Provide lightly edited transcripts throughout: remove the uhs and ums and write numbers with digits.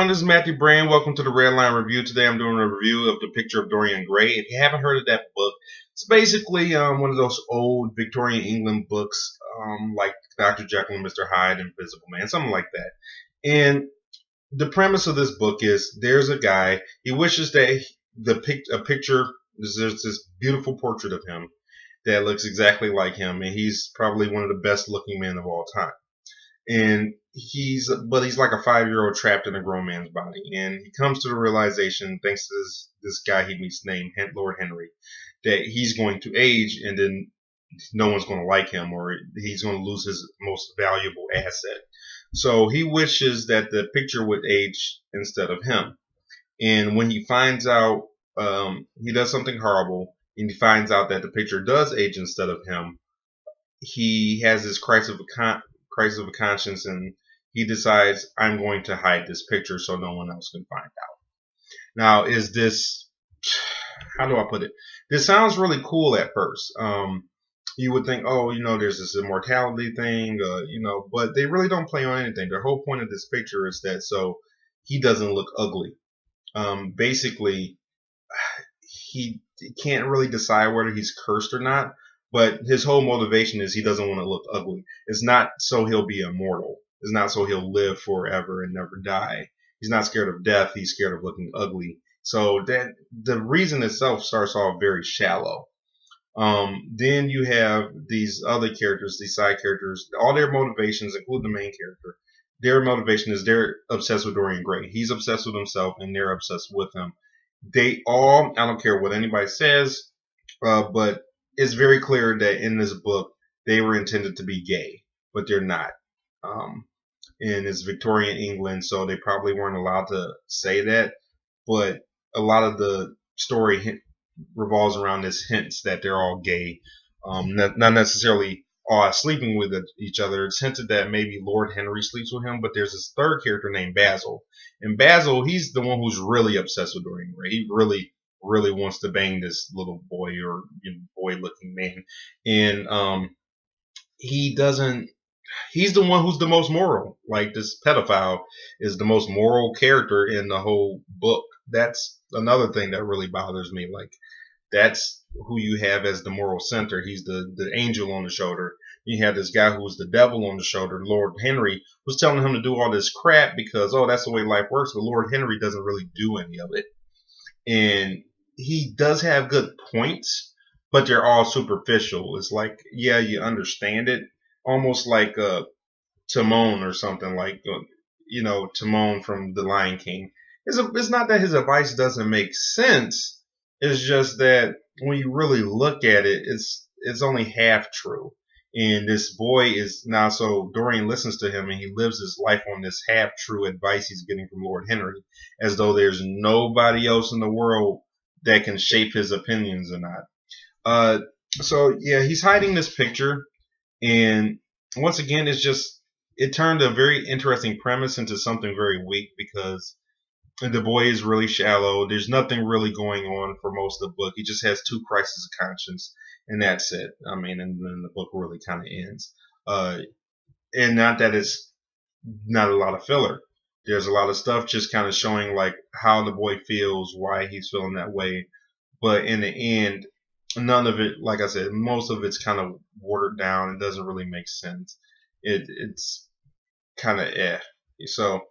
everyone, this is Matthew Brand. Welcome to the Red Line Review. Today I'm doing a review of The Picture of Dorian Gray. If you haven't heard of that book, it's basically one of those old Victorian England books like Dr. Jekyll and Mr. Hyde, Invisible Man, something like that. And the premise of this book is there's a guy, he wishes that a picture, there's this beautiful portrait of him that looks exactly like him, and he's probably one of the best looking men of all time. And he's like a 5-year-old trapped in a grown man's body, and he comes to the realization, thanks to this guy he meets named Lord Henry, that he's going to age, and then no one's going to like him, or he's going to lose his most valuable asset. So he wishes that the picture would age instead of him. And when he finds out, he does something horrible, and he finds out that the picture does age instead of him. He has this crisis of conscience, and he decides, I'm going to hide this picture so no one else can find out. Now, is this, how do I put it? This sounds really cool at first. You would think, oh, there's this immortality thing, but they really don't play on anything. The whole point of this picture is that so he doesn't look ugly. Basically, he can't really decide whether he's cursed or not. But his whole motivation is he doesn't want to look ugly. It's not so he'll be immortal. It's not so he'll live forever and never die. He's not scared of death. He's scared of looking ugly. So that the reason itself starts off very shallow. Then you have these other characters, these side characters. All their motivations, include the main character, their motivation is they're obsessed with Dorian Gray. He's obsessed with himself, and they're obsessed with him. They all, I don't care what anybody says, but it's very clear that in this book they were intended to be gay, but they're not. And it's Victorian England, so they probably weren't allowed to say that. But a lot of the story revolves around this hints that they're all gay, not necessarily all sleeping with each other. It's hinted that maybe Lord Henry sleeps with him, but there's this third character named Basil, and Basil, he's the one who's really obsessed with Dorian Gray. He really wants to bang this little boy or boy looking man, and he doesn't. He's the one who's the most moral. Like, this pedophile is the most moral character in the whole book. That's another thing that really bothers me. Like, that's who you have as the moral center. He's the angel on the shoulder. You have this guy who's the devil on the shoulder, Lord Henry, who's telling him to do all this crap because, oh, that's the way life works. But Lord Henry doesn't really do any of it. And he does have good points, but they're all superficial. It's like, yeah, you understand it, almost like Timon or something, like Timon from The Lion King. It's not that his advice doesn't make sense. It's just that when you really look at it, it's only half true. And this boy is now, so Dorian listens to him, and he lives his life on this half true advice he's getting from Lord Henry, as though there's nobody else in the world that can shape his opinions or not. So yeah, he's hiding this picture, and once again, it turned a very interesting premise into something very weak, because the boy is really shallow. There's nothing really going on for most of the book. He just has 2 crises of conscience, and that's it. I mean, and then the book really kind of ends. And not that it's not a lot of filler. There's a lot of stuff just kind of showing like how the boy feels, why he's feeling that way. But in the end, none of it, like I said, most of it's kind of watered down. It doesn't really make sense. It's kind of So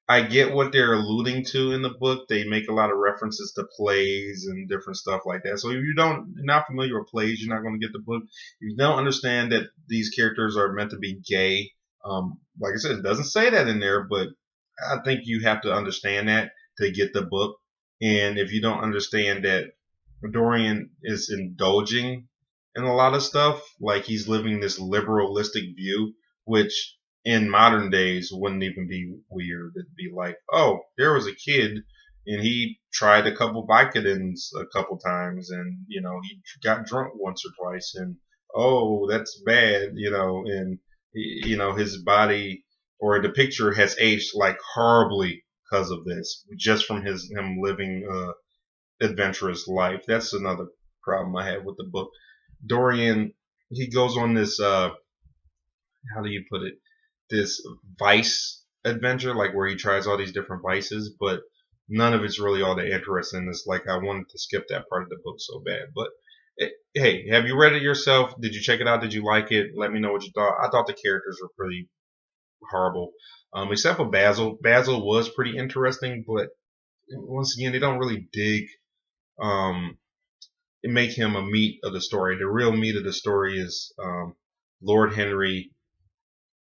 I get what they're alluding to in the book. They make a lot of references to plays and different stuff like that. So if you're not familiar with plays, you're not going to get the book. If you don't understand that these characters are meant to be gay, like I said, it doesn't say that in there, but I think you have to understand that to get the book. And if you don't understand that Dorian is indulging in a lot of stuff, like he's living this liberalistic view, which in modern days wouldn't even be weird. It'd be like, oh, there was a kid and he tried a couple Vicodins a couple times, and he got drunk once or twice, and oh, that's bad, and his body or the picture has aged like horribly because of this, just from him living adventurous life. That's another problem I have with the book. Dorian, he goes on this how do you put it, this vice adventure, like where he tries all these different vices, but none of it's really all that interesting. It's like I wanted to skip that part of the book so bad. But hey, have you read it yourself? Did you check it out? Did you like it? Let me know what you thought. I thought the characters were pretty horrible, except for Basil. Basil was pretty interesting, but once again, they don't really dig um, make him a meat of the story. The real meat of the story is Lord Henry,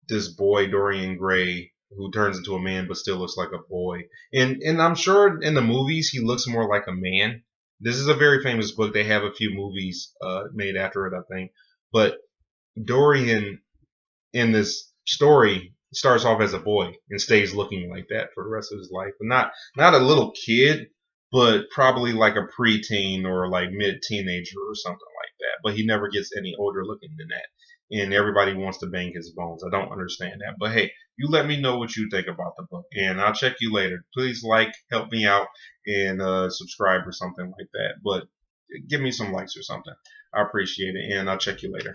this boy Dorian Gray, who turns into a man but still looks like a boy. And I'm sure in the movies he looks more like a man. This is a very famous book. They have a few movies made after it, I think. But Dorian in this story starts off as a boy and stays looking like that for the rest of his life. But not a little kid, but probably like a preteen or like mid teenager or something like that. But he never gets any older looking than that. And everybody wants to bang his bones. I don't understand that. But hey, you let me know what you think about the book, and I'll check you later. Please like, help me out, and subscribe or something like that. But give me some likes or something. I appreciate it, and I'll check you later.